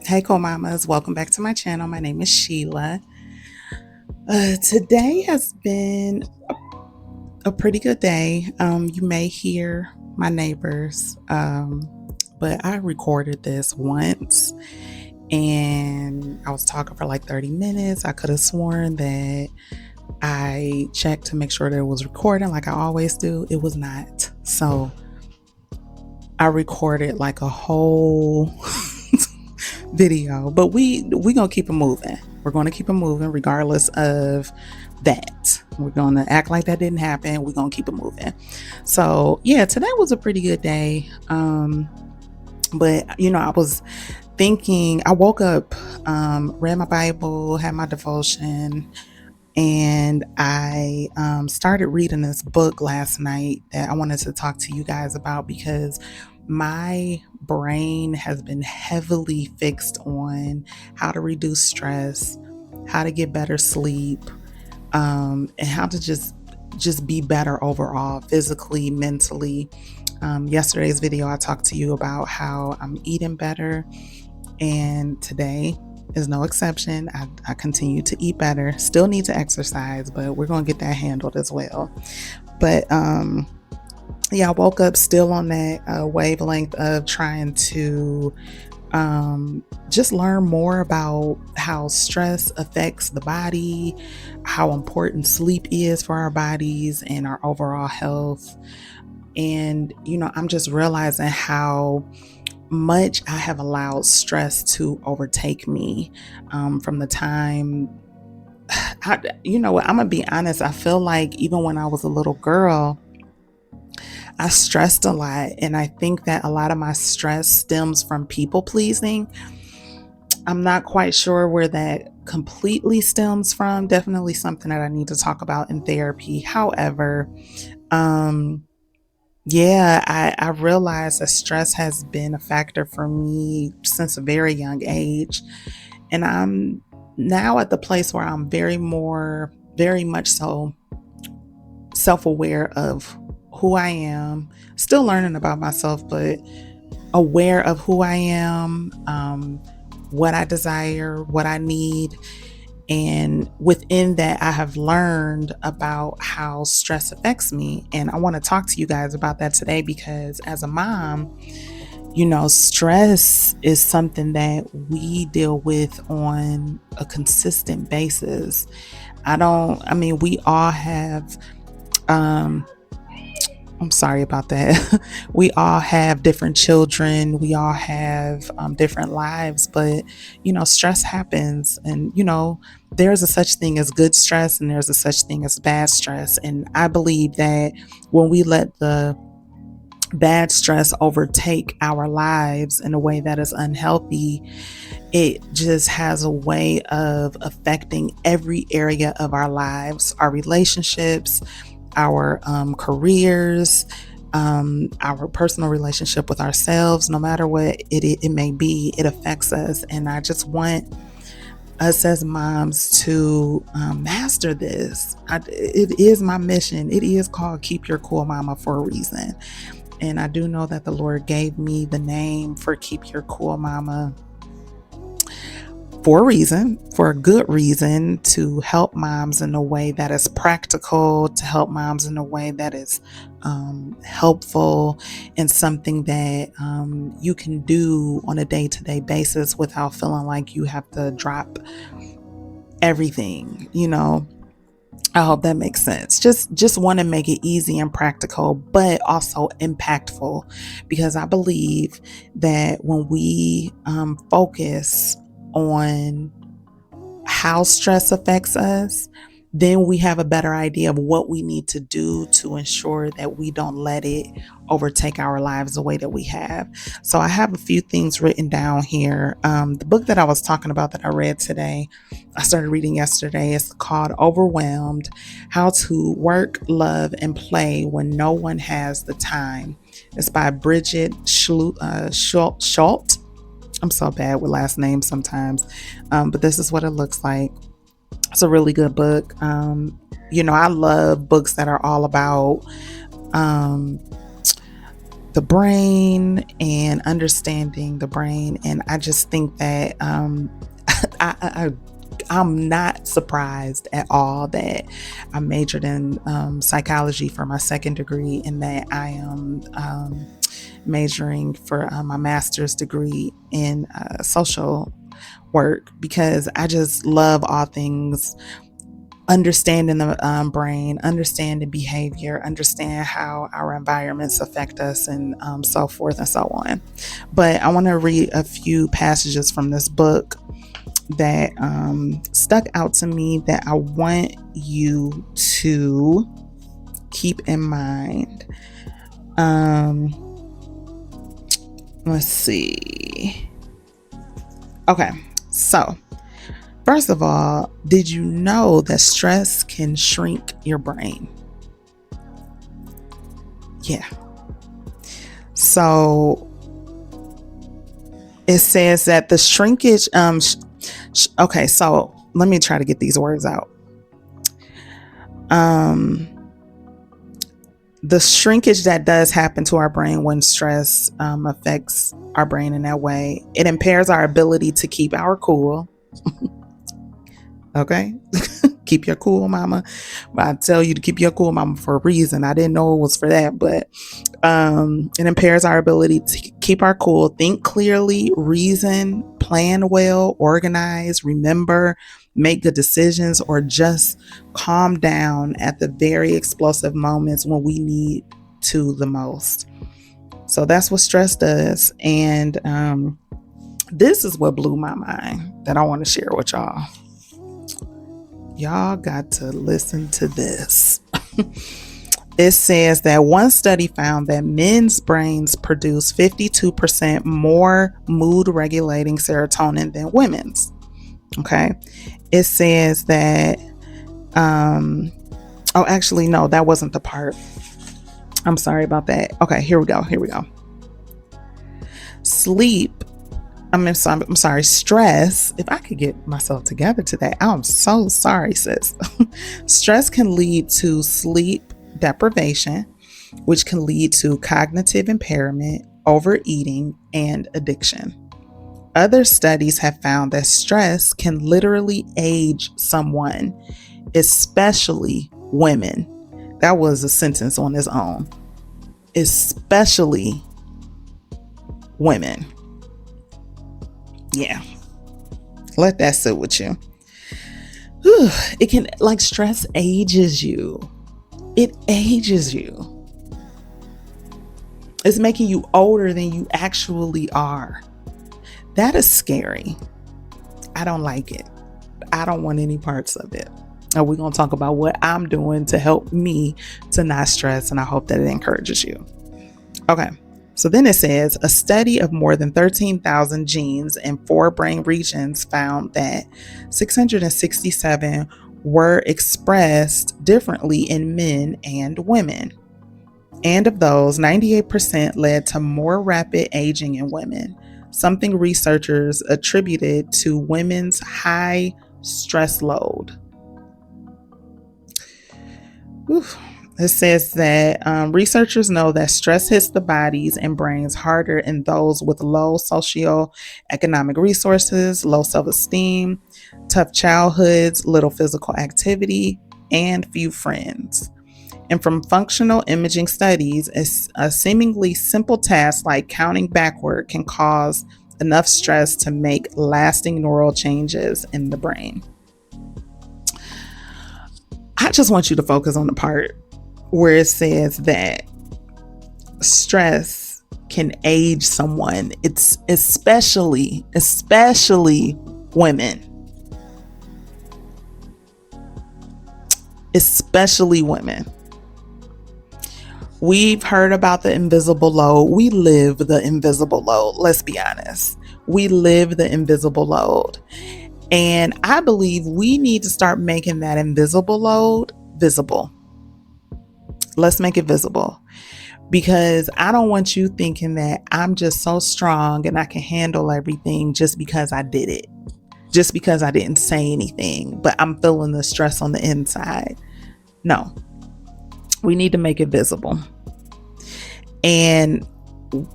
Hey, co-mamas, welcome back to my channel. My name is Sheila. Today has been a pretty good day. You may hear my neighbors, but I recorded this once and I was talking for like 30 minutes. I could have sworn that I checked to make sure that it was recording like I always do. It was not. So I recorded like a whole video, but we gonna keep it moving. We're gonna keep it moving regardless of that. We're gonna act like that didn't happen. We're gonna keep it moving. So yeah, today was a pretty good day. But I was thinking, I woke up, read my Bible, had my devotion, and I started reading this book last night that I wanted to talk to you guys about because my brain has been heavily fixed on how to reduce stress, how to get better sleep, and how to just be better overall, physically, mentally. Yesterday's video, I talked to you about how I'm eating better, and today is no exception. I continue to eat better, still need to exercise, but we're going to get that handled as well. But yeah, I woke up still on that wavelength of trying to just learn more about how stress affects the body, how important sleep is for our bodies and our overall health. And, I'm just realizing how much I have allowed stress to overtake me from the time. I'm gonna be honest. I feel like even when I was a little girl, I stressed a lot, and I think that a lot of my stress stems from people pleasing. I'm not quite sure where that completely stems from. Definitely something that I need to talk about in therapy. However, um, yeah, I realized that stress has been a factor for me since a very young age. And I'm now at the place where I'm very much so self aware of who I am, still learning about myself, but aware of who I am, what I desire, what I need. And within that, I have learned about how stress affects me. And I want to talk to you guys about that today because as a mom, stress is something that we deal with on a consistent basis. We all have, um, I'm sorry about that. We all have different children. We all have different lives, but stress happens, and there's a such thing as good stress, and there's a such thing as bad stress. And I believe that when we let the bad stress overtake our lives in a way that is unhealthy, it just has a way of affecting every area of our lives, our relationships, our careers, our personal relationship with ourselves. No matter what it may be, it affects us. And I just want us as moms to master this. It is my mission. It is called Keep Your Cool Mama for a reason. And I do know that the Lord gave me the name for Keep Your Cool Mama for a reason, for a good reason, to help moms in a way that is practical, to help moms in a way that is helpful, and something that you can do on a day-to-day basis without feeling like you have to drop everything. I hope that makes sense. Just want to make it easy and practical, but also impactful, because I believe that when we focus on how stress affects us, then we have a better idea of what we need to do to ensure that we don't let it overtake our lives the way that we have. So I have a few things written down here. The book that I was talking about that I read today, I started reading yesterday. It's called Overwhelmed: How to Work, Love, and Play When No One Has the Time. It's by Bridget Schultz. I'm so bad with last names sometimes, but this is what it looks like. It's a really good book. I love books that are all about the brain and understanding the brain. And I just think that I'm not surprised at all that I majored in psychology for my second degree, and that I am majoring for my master's degree in social work, because I just love all things understanding the brain, understanding behavior, understand how our environments affect us, and so forth and so on. But I want to read a few passages from this book that stuck out to me that I want you to keep in mind. Let's see. Okay, so first of all, did you know that stress can shrink your brain? Yeah. So it says that the shrinkage, okay, so let me try to get these words out. The shrinkage that does happen to our brain when stress affects our brain in that way, it impairs our ability to keep our cool. Okay. Keep your cool, mama. But I tell you to keep your cool, mama, for a reason. I didn't know it was for that, but it impairs our ability to keep our cool, think clearly, reason, plan well, organize, remember, make good decisions, or just calm down at the very explosive moments when we need to the most. So that's what stress does. And this is what blew my mind that I want to share with y'all. Y'all got to listen to this. It says that one study found that men's brains produce 52% more mood regulating serotonin than women's. Okay. It says that, oh, actually, no, that wasn't the part. I'm sorry about that. Okay, here we go. Sleep. I'm sorry, stress. If I could get myself together today, I'm so sorry, sis. Stress can lead to sleep deprivation, which can lead to cognitive impairment, overeating, and addiction. Other studies have found that stress can literally age someone, especially women. That was a sentence on its own. Especially women. Yeah. Let that sit with you. It can, like, stress ages you. It ages you. It's making you older than you actually are. That is scary. I don't like it. I don't want any parts of it. And we're going to talk about what I'm doing to help me to not stress, and I hope that it encourages you. Okay. So then it says a study of more than 13,000 genes in 4 brain regions found that 667 were expressed differently in men and women. And of those, 98% led to more rapid aging in women, something researchers attributed to women's high stress load. Oof. It says that researchers know that stress hits the bodies and brains harder in those with low socioeconomic resources, low self-esteem, tough childhoods, little physical activity, and few friends. And from functional imaging studies, a seemingly simple task like counting backward can cause enough stress to make lasting neural changes in the brain. I just want you to focus on the part where it says that stress can age someone. It's especially women. Especially women. We've heard about the invisible load. We live the invisible load. Let's be honest. We live the invisible load. And I believe we need to start making that invisible load visible. Let's make it visible, because I don't want you thinking that I'm just so strong and I can handle everything just because I did it, just because I didn't say anything, but I'm feeling the stress on the inside. No, we need to make it visible. And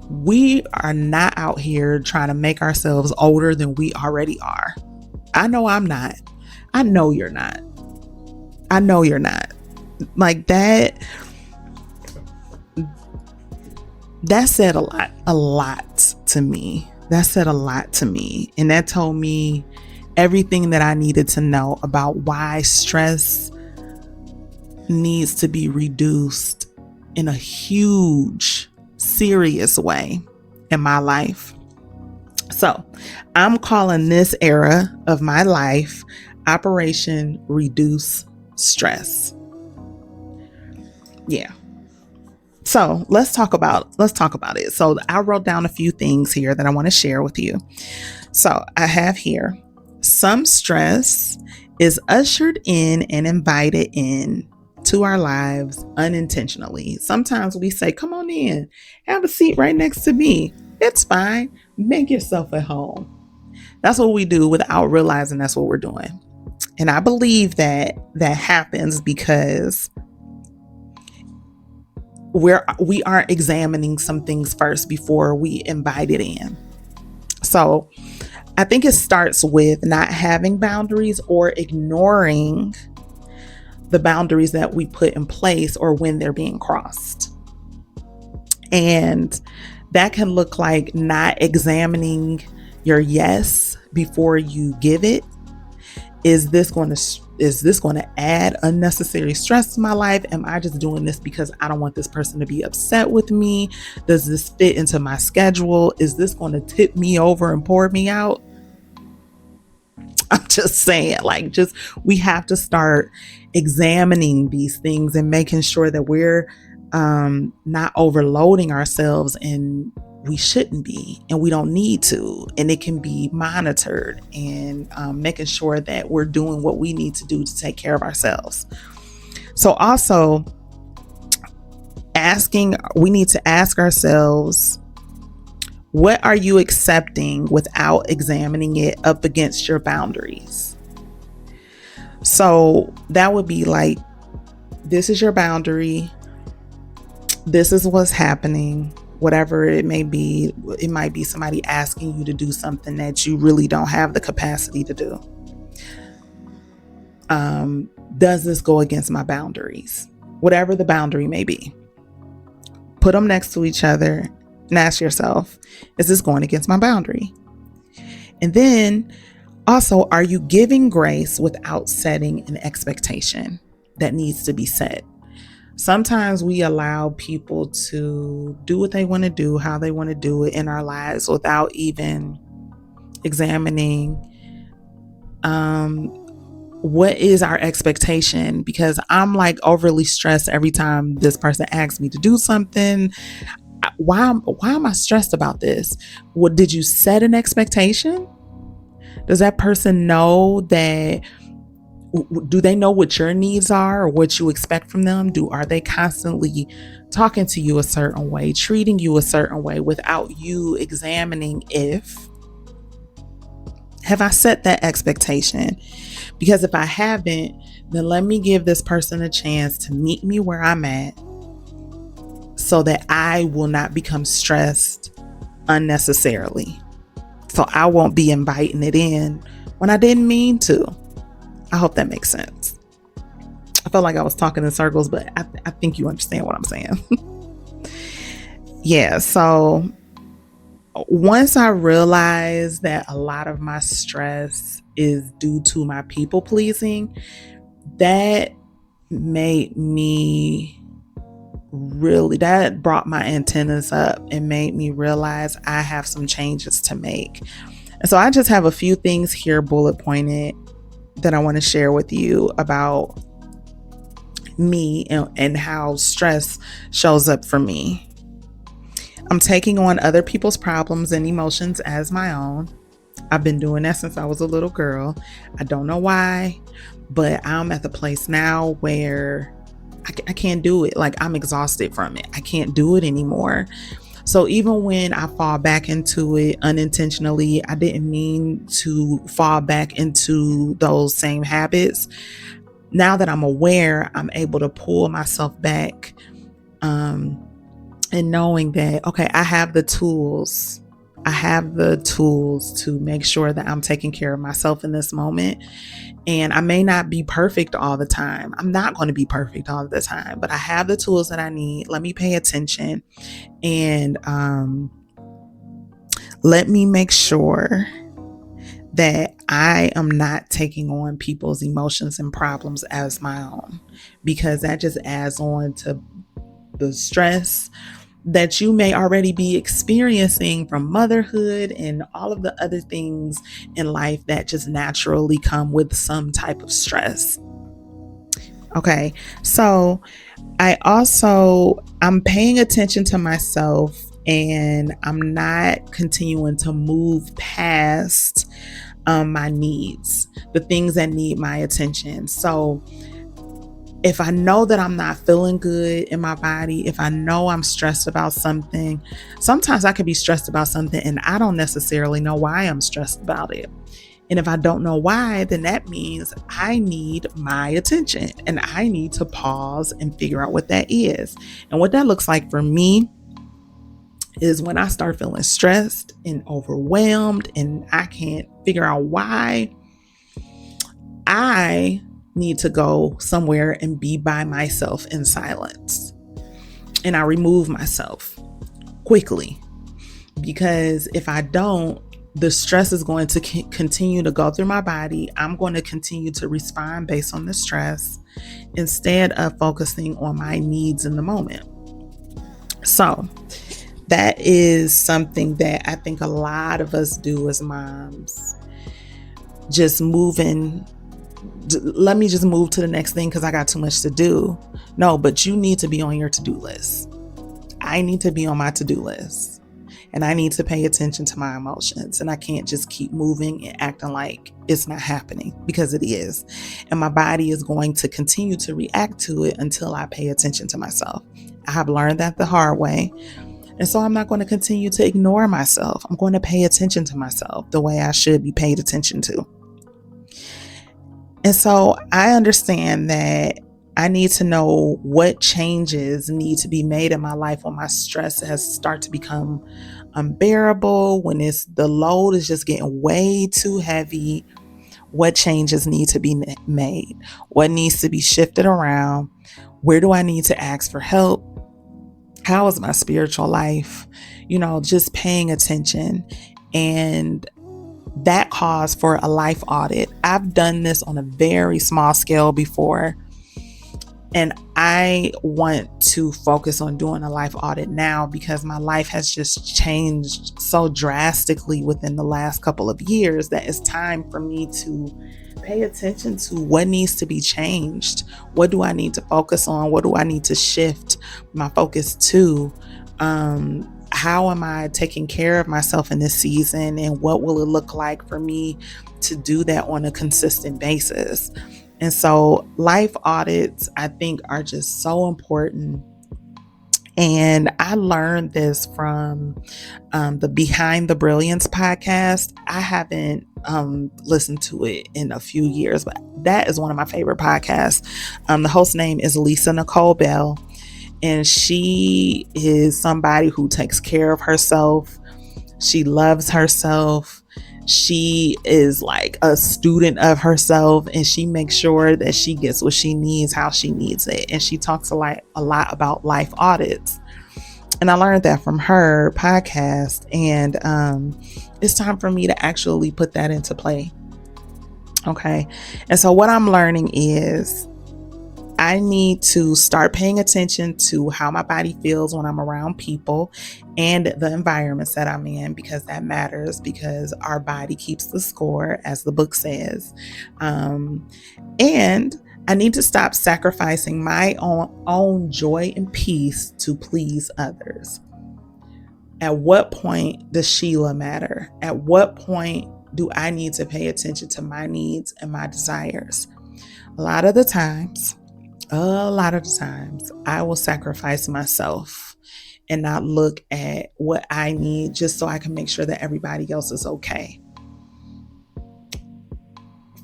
We are not out here trying to make ourselves older than we already are. I know I'm not. I know you're not. I know you're not. Like that said a lot to me. That said a lot to me. And that told me everything that I needed to know about why stress needs to be reduced in a huge, serious way in my life. So I'm calling this era of my life Operation Reduce Stress. Yeah. So let's talk about it. So I wrote down a few things here that I want to share with you. So I have here, some stress is ushered in and invited in to our lives unintentionally. Sometimes we say, come on in, have a seat right next to me. It's fine. Make yourself at home. That's what we do without realizing that's what we're doing. And I believe that happens because we aren't examining some things first before we invite it in. So I think it starts with not having boundaries or ignoring the boundaries that we put in place or when they're being crossed. And that can look like not examining your yes before you give it. Is this going to add unnecessary stress to my life? Am I just doing this because I don't want this person to be upset with me? Does this fit into my schedule? Is this going to tip me over and pour me out? I'm just saying, we have to start examining these things and making sure that we're not overloading ourselves, and we shouldn't be, and we don't need to, and it can be monitored, and making sure that we're doing what we need to do to take care of ourselves. So also we need to ask ourselves, what are you accepting without examining it up against your boundaries? So that would be like, this is your boundary. This is what's happening. Whatever it may be, it might be somebody asking you to do something that you really don't have the capacity to do. Does this go against my boundaries? Whatever the boundary may be, put them next to each other and ask yourself, is this going against my boundary? And then also, are you giving grace without setting an expectation that needs to be set? Sometimes we allow people to do what they want to do, how they want to do it in our lives without even examining what is our expectation, because I'm like overly stressed every time this person asks me to do something. Why am I stressed about this? What, did you set an expectation? Does that person know that? Do they know what your needs are or what you expect from them? Are they constantly talking to you a certain way, treating you a certain way without you examining have I set that expectation? Because if I haven't, then let me give this person a chance to meet me where I'm at so that I will not become stressed unnecessarily. So I won't be inviting it in when I didn't mean to. I hope that makes sense. I felt like I was talking in circles, but I think you understand what I'm saying. Yeah, so once I realized that a lot of my stress is due to my people pleasing, that made me that brought my antennas up and made me realize I have some changes to make. And so I just have a few things here bullet pointed that I want to share with you about me and how stress shows up for me. I'm taking on other people's problems and emotions as my own. I've been doing that since I was a little girl. I don't know why, but I'm at the place now where I can't do it. Like, I'm exhausted from it. I can't do it anymore. So even when I fall back into it unintentionally, I didn't mean to fall back into those same habits. Now that I'm aware, I'm able to pull myself back and knowing that, okay, I have the tools. I have the tools to make sure that I'm taking care of myself in this moment. And I may not be perfect all the time. I'm not going to be perfect all the time, but I have the tools that I need. Let me pay attention and let me make sure that I am not taking on people's emotions and problems as my own, because that just adds on to the stress that you may already be experiencing from motherhood and all of the other things in life that just naturally come with some type of stress. Okay, so I'm paying attention to myself, and I'm not continuing to move past my needs, the things that need my attention. So if I know that I'm not feeling good in my body, if I know I'm stressed about something, sometimes I could be stressed about something and I don't necessarily know why I'm stressed about it. And if I don't know why, then that means I need my attention and I need to pause and figure out what that is. And what that looks like for me is when I start feeling stressed and overwhelmed and I can't figure out why, I need to go somewhere and be by myself in silence. And I remove myself quickly, because if I don't, the stress is going to continue to go through my body. I'm going to continue to respond based on the stress instead of focusing on my needs in the moment. So that is something that I think a lot of us do as moms. Just moving, let me just move to the next thing because I got too much to do. No, but you need to be on your to-do list. I need to be on my to-do list. And I need to pay attention to my emotions. And I can't just keep moving and acting like it's not happening, because it is. And my body is going to continue to react to it until I pay attention to myself. I have learned that the hard way. And so I'm not going to continue to ignore myself. I'm going to pay attention to myself the way I should be paid attention to. And so I understand that I need to know what changes need to be made in my life when my stress has started to become unbearable, when the load is just getting way too heavy. What changes need to be made? What needs to be shifted around? Where do I need to ask for help? How is my spiritual life? Just paying attention. And that calls for a life audit. I've done this on a very small scale before, and I want to focus on doing a life audit now because my life has just changed so drastically within the last couple of years that it's time for me to pay attention to what needs to be changed. What do I need to focus on? What do I need to shift my focus to? How am I taking care of myself in this season, and what will it look like for me to do that on a consistent basis? And so life audits, I think, are just so important. And I learned this from the Behind the Brilliance podcast. I haven't listened to it in a few years, but that is one of my favorite podcasts. The host name is Lisa Nicole Bell. And she is somebody who takes care of herself. She loves herself. She is like a student of herself, and she makes sure that she gets what she needs, how she needs it. And she talks a lot about life audits. And I learned that from her podcast. And it's time for me to actually put that into play. Okay. And so what I'm learning is I need to start paying attention to how my body feels when I'm around people and the environments that I'm in, because that matters, because our body keeps the score, as the book says. And I need to stop sacrificing my own joy and peace to please others. At what point does Sheila matter? At what point do I need to pay attention to my needs and my desires? A lot of the times, I will sacrifice myself and not look at what I need just so I can make sure that everybody else is okay.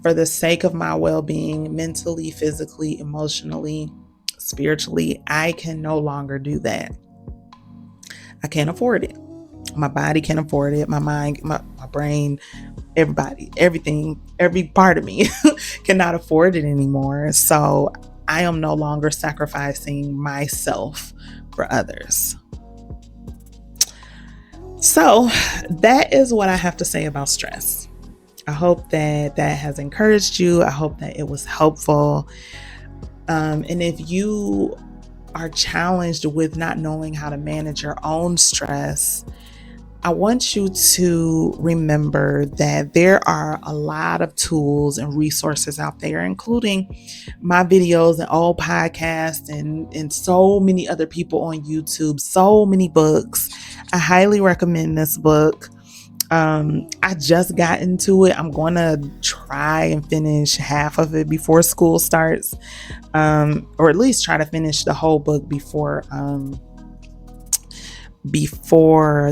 For the sake of my well-being, mentally, physically, emotionally, spiritually, I can no longer do that. I can't afford it. My body can't afford it. My mind, my brain, everybody, everything, every part of me cannot afford it anymore. So I am no longer sacrificing myself for others. So that is what I have to say about stress. I hope that that has encouraged you. I hope that it was helpful. And if you are challenged with not knowing how to manage your own stress, I want you to remember that there are a lot of tools and resources out there, including my videos and all podcasts and so many other people on YouTube, so many books. I highly recommend this book. I just got into it. I'm going to try and finish half of it before school starts, or at least try to finish the whole book before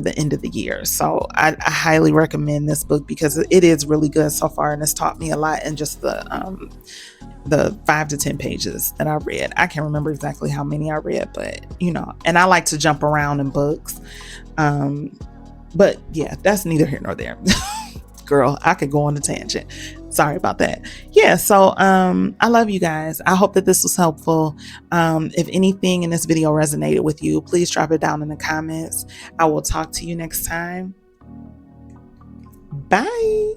the end of the year. So I highly recommend this book because it is really good so far, and it's taught me a lot in just the 5 to 10 pages that I read. I can't remember exactly how many I read, but and I like to jump around in books. But yeah, that's neither here nor there. Girl, I could go on a tangent. Sorry about that. Yeah, so I love you guys. I hope that this was helpful. If anything in this video resonated with you, please drop it down in the comments. I will talk to you next time. Bye.